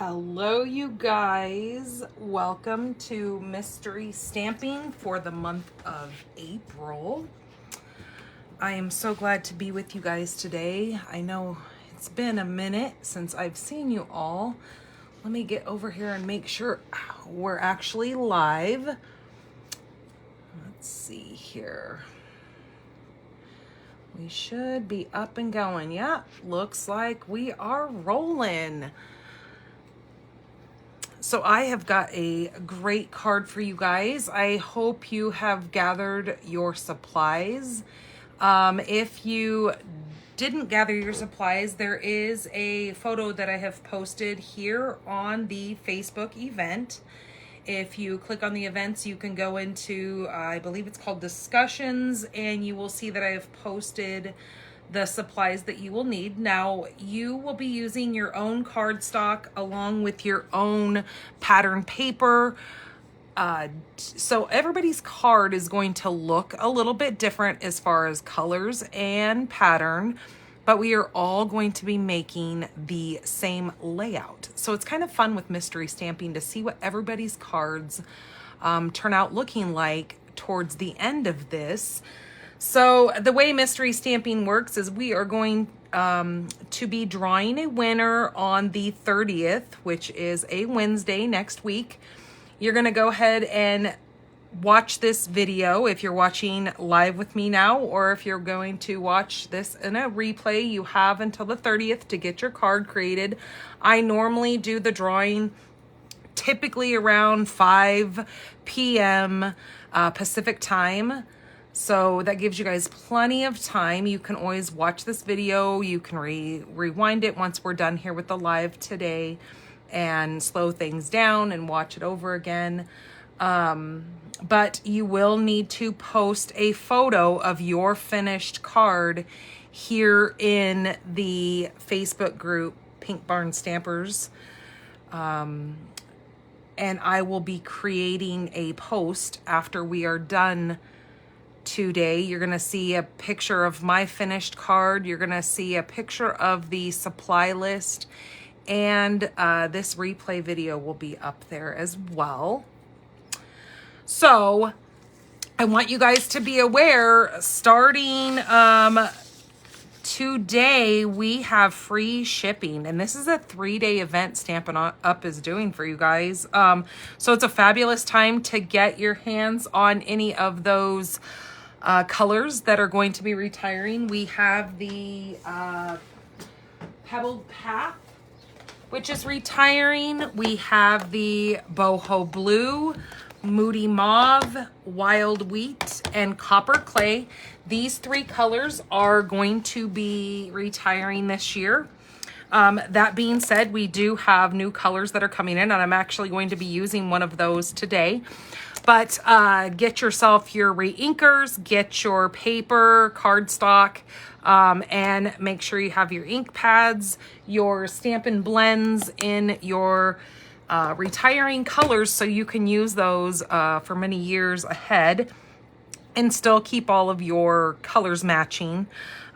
Hello, you guys. Welcome to mystery stamping for the month of April. I am so glad to be with you guys today. I know it's been a minute since I've seen you all. Let me get over here and make sure we're actually live. Let's see here. We should be up and going. Yeah, looks like we are rolling. So I have got a great card for you guys. I hope you have gathered your supplies. If you didn't gather your supplies, there is a photo that I have posted here on the Facebook event. If you click on the events, you can go into, I believe it's called discussions, and you will see that I have posted the supplies that you will need. Now, you will be using your own cardstock along with your own pattern paper. So everybody's card is going to look a little bit different as far as colors and pattern, but we are all going to be making the same layout. So it's kind of fun with mystery stamping to see what everybody's cards turn out looking like towards the end of this. So the way mystery stamping works is we are going to be drawing a winner on the 30th, which is a Wednesday next week. You're going to go ahead and watch this video if you're watching live with me now, or if you're going to watch this in a replay, you have until the 30th to get your card created. I normally do the drawing typically around 5 p.m. Pacific time. So that gives you guys plenty of time. You can always watch this video. You can rewind it once we're done here with the live today and slow things down and watch it over again. But you will need to post a photo of your finished card here in the Facebook group, Pink Barn Stampers. And I will be creating a post after we are done today. You're going to see a picture of my finished card. You're going to see a picture of the supply list, and this replay video will be up there as well. So I want you guys to be aware, starting today, we have free shipping, and this is a 3-day event Stampin' Up is doing for you guys. So it's a fabulous time to get your hands on any of those colors that are going to be retiring. We have the Pebbled Path, which is retiring. We have the Boho Blue, Moody Mauve, Wild Wheat, and Copper Clay. These 3 colors are going to be retiring this year. That being said, we do have new colors that are coming in, and I'm actually going to be using one of those today. But get yourself your re-inkers, get your paper, cardstock, and make sure you have your ink pads, your Stampin' Blends in your retiring colors so you can use those for many years ahead and still keep all of your colors matching.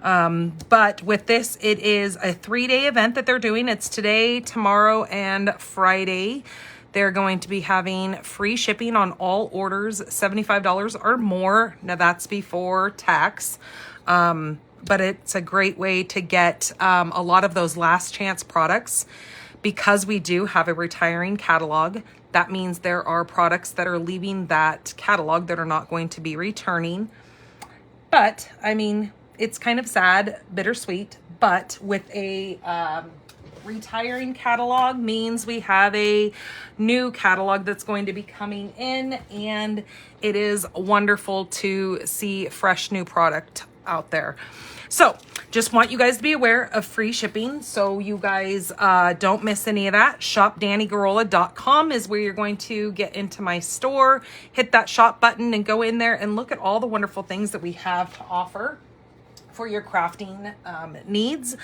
But with this, it is a 3-day event that they're doing. It's today, tomorrow, and Friday. They're going to be having free shipping on all orders, $75 or more. Now that's before tax. But it's a great way to get a lot of those last chance products. Because we do have a retiring catalog, that means there are products that are leaving that catalog that are not going to be returning. But, I mean, it's kind of sad, bittersweet, but with a retiring catalog means we have a new catalog that's going to be coming in, and it is wonderful to see fresh new product out there. So just want you guys to be aware of free shipping so you guys don't miss any of that. ShopDannyGarola.com is where you're going to get into my store, hit that shop button, and go in there and look at all the wonderful things that we have to offer for your crafting needs.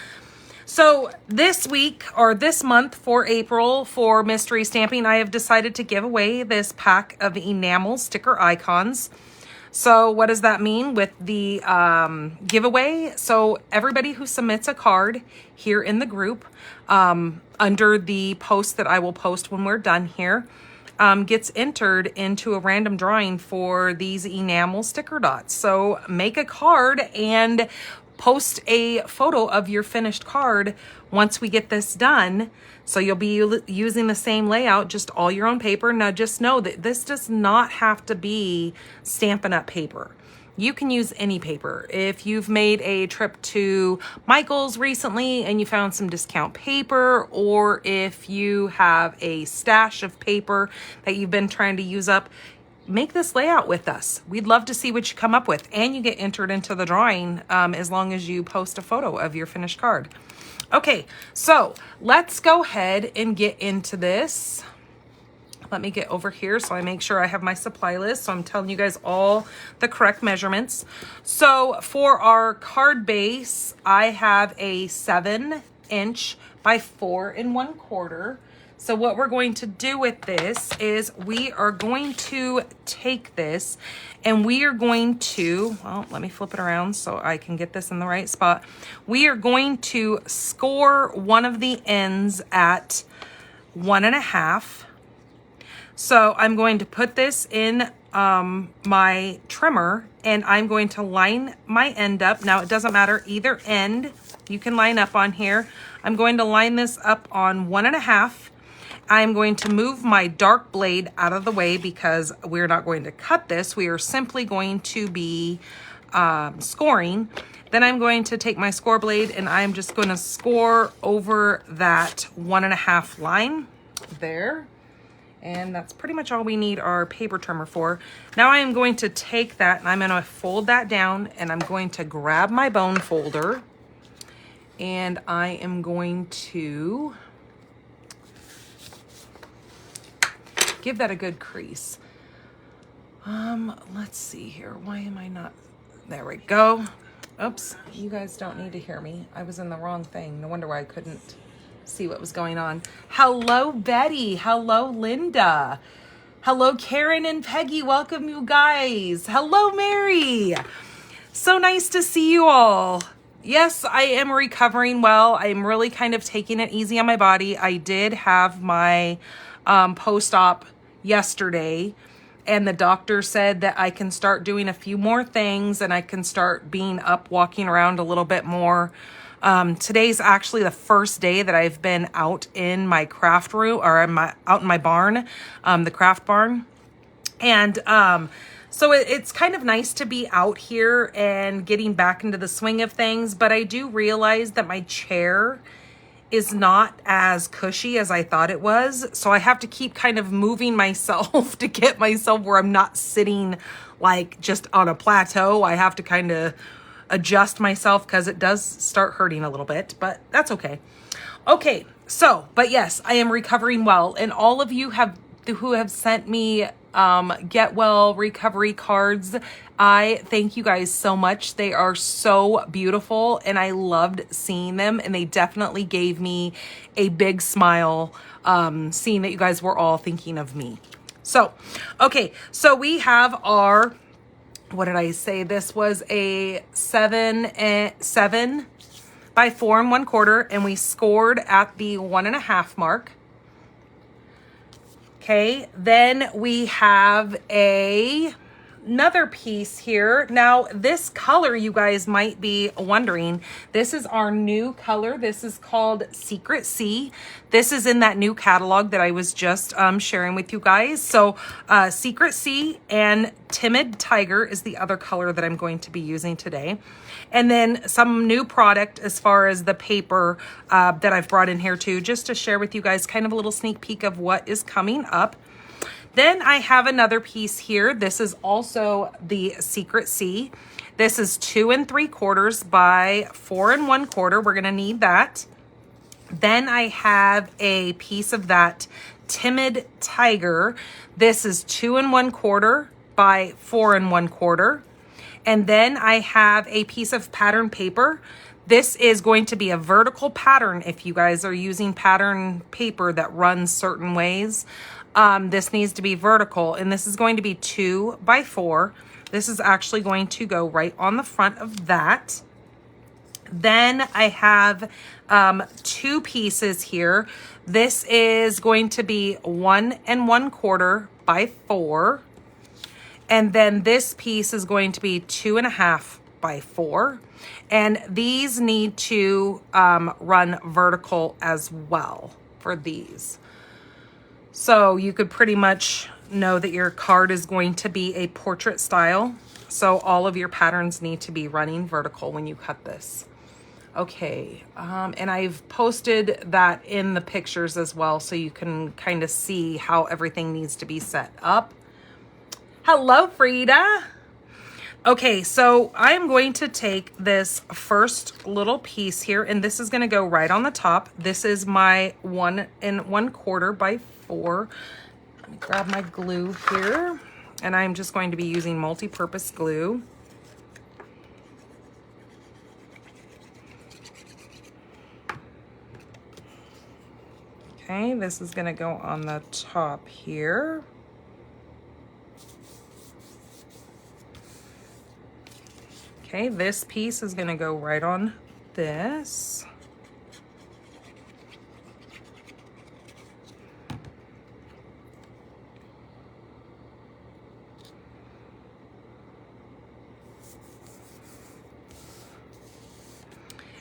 So this week, or this month for April, for mystery stamping, I have decided to give away this pack of enamel sticker icons. So what does that mean with the giveaway? So everybody who submits a card here in the group, under the post that I will post when we're done here, gets entered into a random drawing for these enamel sticker dots. So make a card and post a photo of your finished card once we get this done. So you'll be using the same layout, just all your own paper. Now just know that this does not have to be Stampin' Up! Paper. You can use any paper. If you've made a trip to Michael's recently and you found some discount paper, or if you have a stash of paper that you've been trying to use up, make this layout with us. We'd love to see what you come up with, and you get entered into the drawing as long as you post a photo of your finished card. Okay, so let's go ahead and get into this. Let me get over here so I make sure I have my supply list. So I'm telling you guys all the correct measurements. So for our card base, I have a 7" by 4 1/4. So what we're going to do with this is we are going to take this and we are going to, well, let me flip it around so I can get this in the right spot. We are going to score one of the ends at 1.5. So I'm going to put this in my trimmer and I'm going to line my end up. Now it doesn't matter, either end you can line up on here. I'm going to line this up on 1.5. I'm going to move my dark blade out of the way because we're not going to cut this. We are simply going to be scoring. Then I'm going to take my score blade and I'm just going to score over that 1.5 line there. And that's pretty much all we need our paper trimmer for. Now I am going to take that and I'm going to fold that down and I'm going to grab my bone folder and I am going to give that a good crease. Let's see here. Why am I not? There we go. Oops, you guys don't need to hear me. I was in the wrong thing. No wonder why I couldn't see what was going on. Hello, Betty. Hello, Linda. Hello, Karen and Peggy. Welcome, you guys. Hello, Mary. So nice to see you all. Yes, I am recovering well. I'm really kind of taking it easy on my body. I did have my post-op yesterday, and the doctor said that I can start doing a few more things and I can start being up, walking around a little bit more. Today's actually the first day that I've been out in my craft room, or out in my barn, the craft barn. And so it's kind of nice to be out here and getting back into the swing of things. But I do realize that my chair is not as cushy as I thought it was. So I have to keep kind of moving myself to get myself where I'm not sitting like just on a plateau. I have to kind of adjust myself because it does start hurting a little bit, but that's okay. Okay, so, but yes, I am recovering well. And all of you who have sent me get well recovery cards, I thank you guys so much. They are so beautiful and I loved seeing them, and they definitely gave me a big smile seeing that you guys were all thinking of me. So, okay, so we have our, what did I say? This was a 7 by 4 1/4, and we scored at the 1.5 mark. Okay, then we have another piece here. Now, this color, you guys might be wondering, this is our new color. This is called Secret Sea. This is in that new catalog that I was just sharing with you guys. So Secret Sea and Timid Tiger is the other color that I'm going to be using today. And then some new product as far as the paper that I've brought in here too, just to share with you guys kind of a little sneak peek of what is coming up. Then I have another piece here. This is also the Secret Sea. This is 2 3/4 by 4 1/4. We're gonna need that. Then I have a piece of that Timid Tiger. This is 2 1/4 by 4 1/4. And then I have a piece of pattern paper. This is going to be a vertical pattern if you guys are using pattern paper that runs certain ways. This needs to be vertical, and this is going to be 2 by 4. This is actually going to go right on the front of that. Then I have 2 pieces here. This is going to be 1 1/4 by 4. And then this piece is going to be 2 1/2 by 4. And these need to run vertical as well for these. So you could pretty much know that your card is going to be a portrait style. So all of your patterns need to be running vertical when you cut this. Okay, and I've posted that in the pictures as well, so you can kind of see how everything needs to be set up. Hello, Frida. Okay, so I'm going to take this first little piece here, and this is going to go right on the top. This is my 1 1/4 by 4. Let me grab my glue here, and I'm just going to be using multi-purpose glue. Okay, this is going to go on the top here. Okay, this piece is going to go right on this.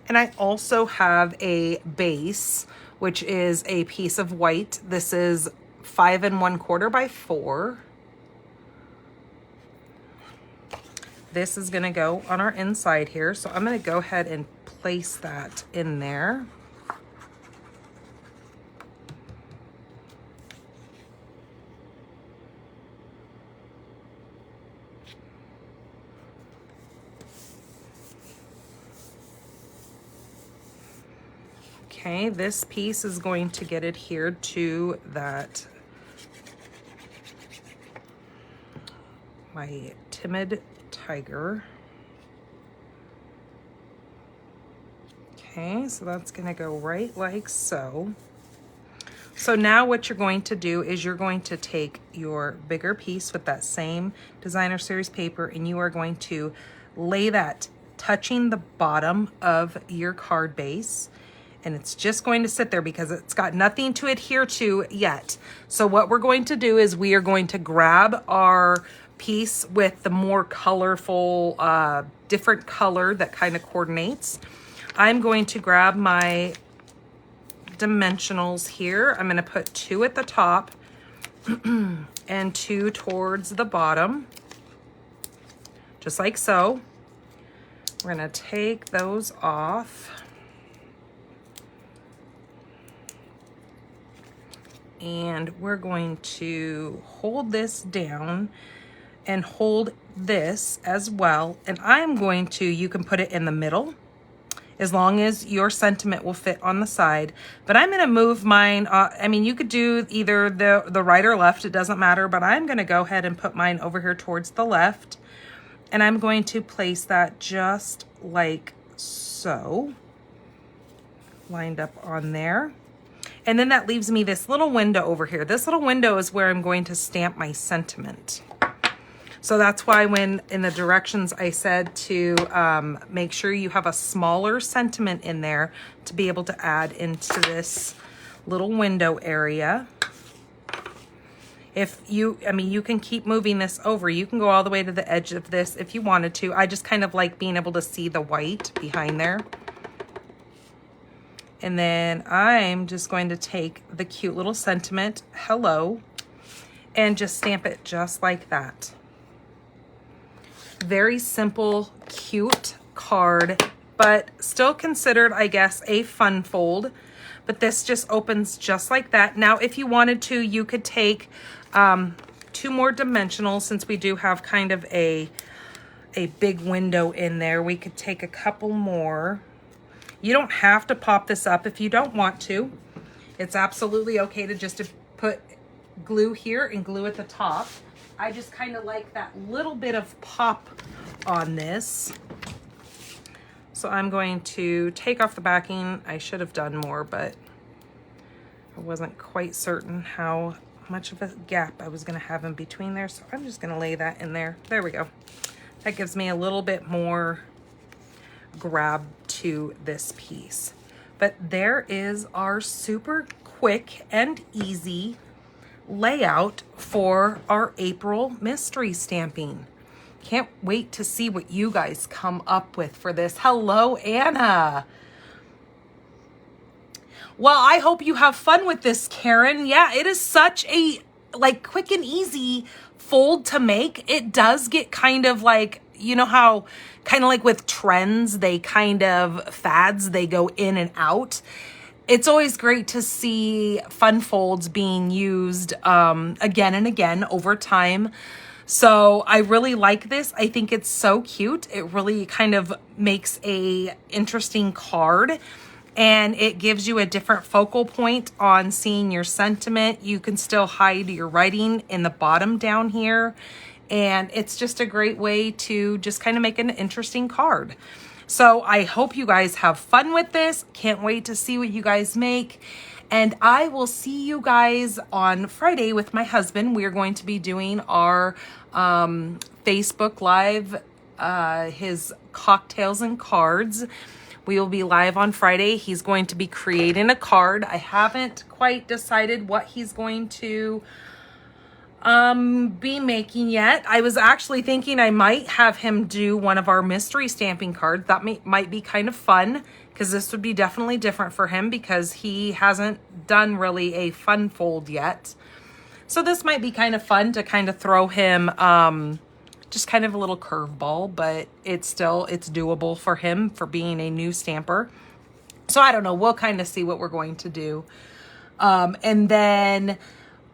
And I also have a base, which is a piece of white. This is 5 1/4 by 4. This is gonna go on our inside here. So I'm gonna go ahead and place that in there. Okay, this piece is going to get adhered to that, my Timid Tiger. Okay, so that's gonna go right like so. So now what you're going to do is you're going to take your bigger piece with that same Designer Series paper, and you are going to lay that touching the bottom of your card base. And it's just going to sit there because it's got nothing to adhere to yet. So what we're going to do is we are going to grab our piece with the more colorful, different color that kind of coordinates. I'm going to grab my dimensionals here. I'm going to put 2 at the top and 2 towards the bottom, just like so. We're going to take those off. And we're going to hold this down and hold this as well. And I'm going to, you can put it in the middle as long as your sentiment will fit on the side. But I'm going to move mine. I mean, you could do either the right or left. It doesn't matter. But I'm going to go ahead and put mine over here towards the left. And I'm going to place that just like so, lined up on there. And then that leaves me this little window over here. This little window is where I'm going to stamp my sentiment. So that's why when in the directions I said to make sure you have a smaller sentiment in there to be able to add into this little window area. If you, I mean, you can keep moving this over. You can go all the way to the edge of this if you wanted to. I just kind of like being able to see the white behind there. And then I'm just going to take the cute little sentiment, hello, and just stamp it just like that. Very simple, cute card, but still considered, I guess, a fun fold. But this just opens just like that. Now, if you wanted to, you could take 2 more dimensionals, since we do have kind of a big window in there. We could take a couple more. You don't have to pop this up if you don't want to. It's absolutely okay to just put glue here and glue at the top. I just kind of like that little bit of pop on this. So I'm going to take off the backing. I should have done more, but I wasn't quite certain how much of a gap I was going to have in between there. So I'm just going to lay that in there. There we go. That gives me a little bit more grab to this piece. But there is our super quick and easy layout for our April mystery stamping. Can't wait to see what you guys come up with for this. Hello, Anna. Well, I hope you have fun with this, Karen. Yeah, it is such a like quick and easy fold to make. It does get kind of like, you know how kind of like with trends, they kind of fads, they go in and out. It's always great to see fun folds being used again and again over time. So I really like this. I think it's so cute. It really kind of makes a interesting card, and it gives you a different focal point on seeing your sentiment. You can still hide your writing in the bottom down here. And it's just a great way to just kind of make an interesting card. So I hope you guys have fun with this. Can't wait to see what you guys make. And I will see you guys on Friday with my husband. We are going to be doing our Facebook Live, his cocktails and cards. We will be live on Friday. He's going to be creating a card. I haven't quite decided what he's going to be making yet. I was actually thinking I might have him do one of our mystery stamping cards. That might be kind of fun, because this would be definitely different for him because he hasn't done really a fun fold yet. So this might be kind of fun to kind of throw him just kind of a little curveball, but it's doable for him for being a new stamper. So I don't know. We'll kind of see what we're going to do. And then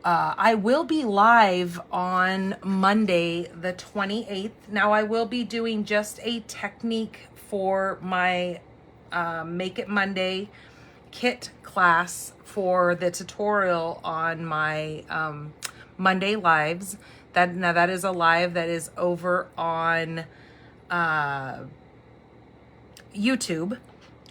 I will be live on Monday, the 28th. Now I will be doing just a technique for my Make It Monday kit class for the tutorial on my Monday lives. That is a live that is over on YouTube.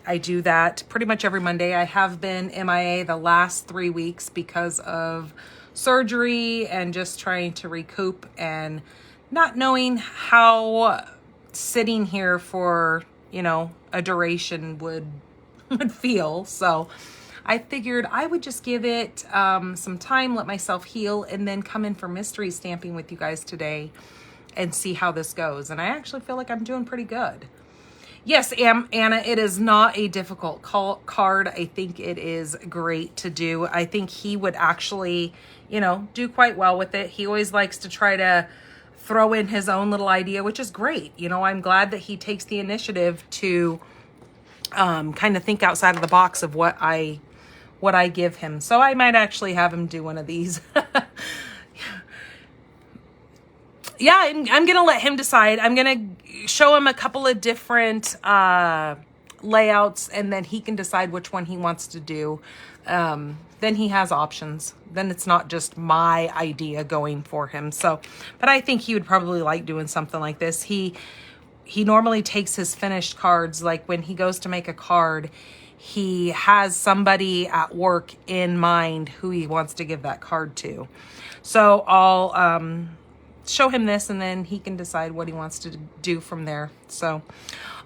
I do that pretty much every Monday. I have been MIA the last 3 weeks because of surgery and just trying to recoup and not knowing how sitting here for, you know, a duration would feel. So I figured I would just give it some time, let myself heal, and then come in for mystery stamping with you guys today and see how this goes. And I actually feel like I'm doing pretty good. Yes, Anna, it is not a difficult card. I think it is great to do. I think he would actually, you know, do quite well with it. He always likes to try to throw in his own little idea, which is great. You know, I'm glad that he takes the initiative to kind of think outside of the box of what I give him. So I might actually have him do one of these. Yeah, I'm going to let him decide. I'm going to show him a couple of different layouts, and then he can decide which one he wants to do. Then he has options. Then it's not just my idea going for him. So, but I think he would probably like doing something like this. He normally takes his finished cards, like when he goes to make a card, he has somebody at work in mind who he wants to give that card to. So I'll show him this, and then he can decide what he wants to do from there. So,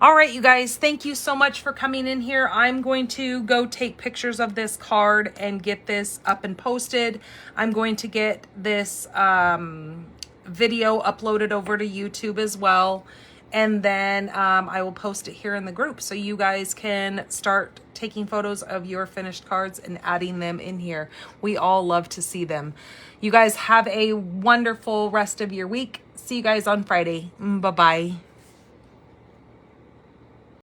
all right, you guys, thank you so much for coming in here. I'm going to go take pictures of this card and get this up and posted. I'm going to get this video uploaded over to YouTube as well. And then I will post it here in the group so you guys can start taking photos of your finished cards and adding them in here. We all love to see them. You guys have a wonderful rest of your week. See you guys on Friday. Bye-bye.